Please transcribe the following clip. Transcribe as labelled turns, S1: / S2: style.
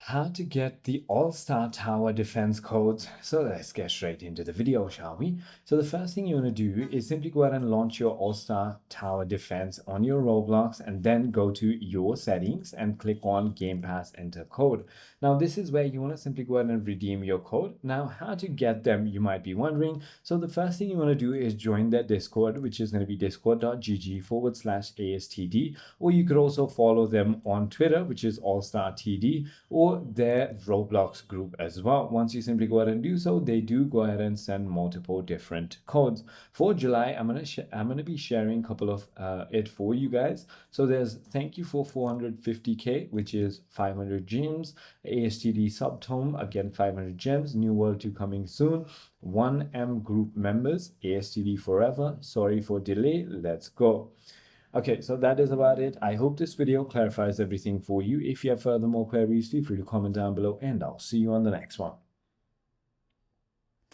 S1: How to get the All-Star Tower defense codes. So let's get straight into the video, shall we? So the first thing you want to do is simply go ahead and launch your All-Star Tower defense on your Roblox and then go to your settings and click on Game Pass Enter Code. Now this is where you want to simply go ahead and redeem your code. Now how to get them, you might be wondering. So the first thing you want to do is join their Discord, which is going to be discord.gg/ASTD, or you could also follow them on Twitter, which is AllStarTD, or their Roblox group as well. Once you simply go ahead and do so, they do go ahead and send multiple different codes. For July, I'm gonna be sharing a couple of it for you guys. So there's thank you for 450k, which is 500 gems. ASTD subtome, again 500 gems. New World 2 coming soon. 1M group members, ASTD forever. Sorry for delay. Let's go. Okay, so that is about it. I hope this video clarifies everything for you. If you have further more queries, feel free to comment down below and I'll see you on the next one.